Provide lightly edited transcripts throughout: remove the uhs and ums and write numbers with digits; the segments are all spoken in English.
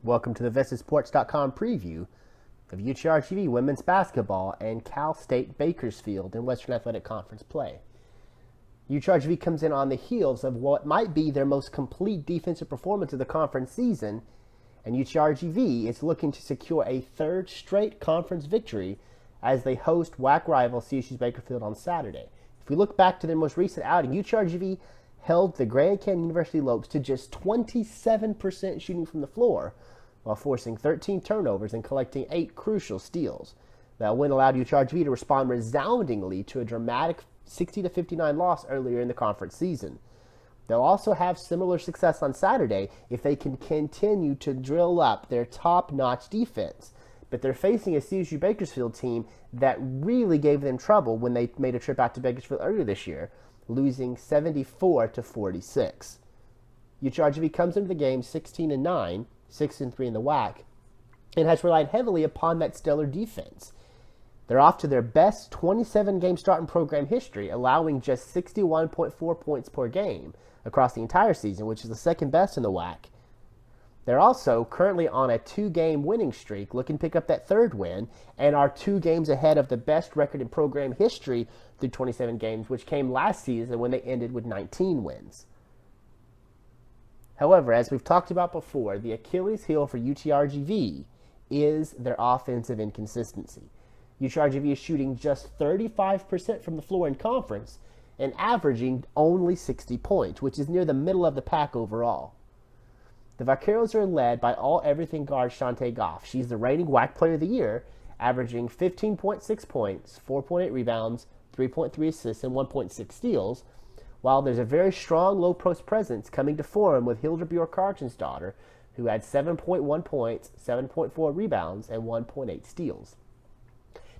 Welcome to the VSCSports.com preview of UTRGV women's basketball and Cal State Bakersfield in Western Athletic Conference play. UTRGV comes in on the heels of what might be their most complete defensive performance of the conference season, and UTRGV is looking to secure a third straight conference victory as they host WAC rival CSU's Bakersfield on Saturday. If we look back to their most recent outing, UTRGV held the Grand Canyon University Lopes to just 27% shooting from the floor, while forcing 13 turnovers and collecting 8 crucial steals. That win allowed UTRGV to respond resoundingly to a dramatic 60-59 loss earlier in the conference season. They'll also have similar success on Saturday if they can continue to drill up their top-notch defense. But they're facing a CSU Bakersfield team that really gave them trouble when they made a trip out to Bakersfield earlier this year, losing 74-46. UTRGV comes into the game 16-9, 6-3 in the WAC, and has relied heavily upon that stellar defense. They're off to their best 27-game start in program history, allowing just 61.4 points per game across the entire season, which is the second best in the WAC. They're also currently on a 2-game winning streak, looking to pick up that third win, and are 2 games ahead of the best record in program history through 27 games, which came last season when they ended with 19 wins. However, as we've talked about before, the Achilles heel for UTRGV is their offensive inconsistency. UTRGV is shooting just 35% from the floor in conference and averaging only 60 points, which is near the middle of the pack overall. The Vaqueros are led by all-everything guard Shantae Goff. She's the reigning WAC Player of the Year, averaging 15.6 points, 4.8 rebounds, 3.3 assists, and 1.6 steals, while there's a very strong low-post presence coming to form with Hilda Bjork-Carlton's daughter, who had 7.1 points, 7.4 rebounds, and 1.8 steals.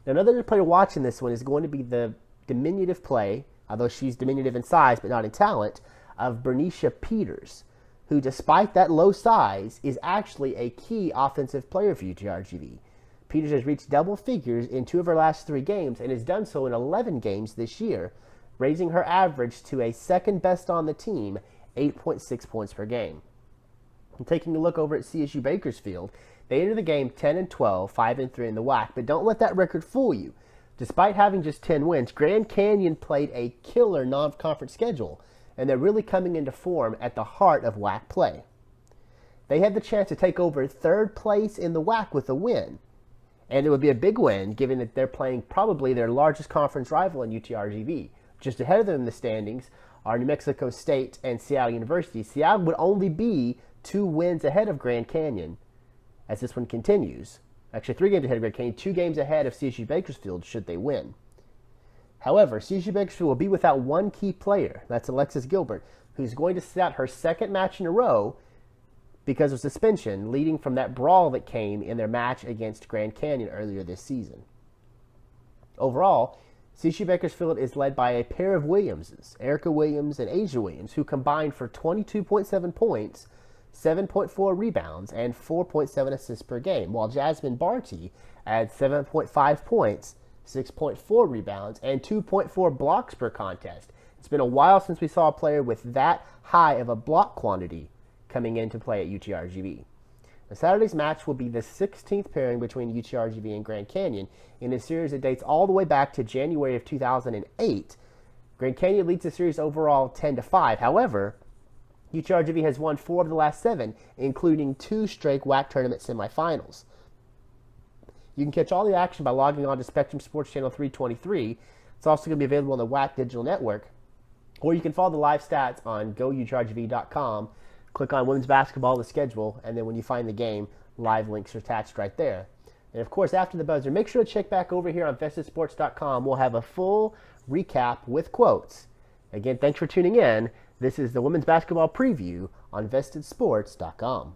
Now, another player watching this one is going to be the diminutive play, although she's diminutive in size but not in talent, of Bernicia Peters, who, despite that low size, is actually a key offensive player for UTRGV. Peters has reached double figures in 2 of her last 3 games and has done so in 11 games this year, raising her average to a second best on the team, 8.6 points per game. And taking a look over at CSU Bakersfield, they enter the game 10-12, 5-3 in the WAC, but don't let that record fool you. Despite having just 10 wins, Grand Canyon played a killer non-conference schedule, and they're really coming into form at the heart of WAC play. They had the chance to take over 3rd place in the WAC with a win, and it would be a big win given that they're playing probably their largest conference rival in UTRGV. Just ahead of them in the standings are New Mexico State and Seattle University. Seattle would only be 2 wins ahead of Grand Canyon as this one continues. Actually, 3 games ahead of Grand Canyon, 2 games ahead of CSU Bakersfield should they win. However, CSU Bakersfield will be without one key player. That's Alexis Gilbert, who's going to sit out her 2nd match in a row because of suspension, leading from that brawl that came in their match against Grand Canyon earlier this season. Overall, CSU Bakersfield is led by a pair of Williamses, Erica Williams and Asia Williams, who combined for 22.7 points, 7.4 rebounds, and 4.7 assists per game, while Jasmine Barty adds 7.5 points, 6.4 rebounds, and 2.4 blocks per contest. It's been a while since we saw a player with that high of a block quantity coming into play at UTRGV. Now, Saturday's match will be the 16th pairing between UTRGV and Grand Canyon in a series that dates all the way back to January of 2008. Grand Canyon leads the series overall 10-5. However, UTRGV has won 4 of the last 7, including 2 straight WAC tournament semifinals. You can catch all the action by logging on to Spectrum Sports Channel 323. It's also going to be available on the WAC Digital Network. Or you can follow the live stats on goutrgv.com. Click on women's basketball, the schedule, and then when you find the game, live links are attached right there. And of course, after the buzzer, make sure to check back over here on VSCSports.com. We'll have a full recap with quotes. Again, thanks for tuning in. This is the women's basketball preview on VSCSports.com.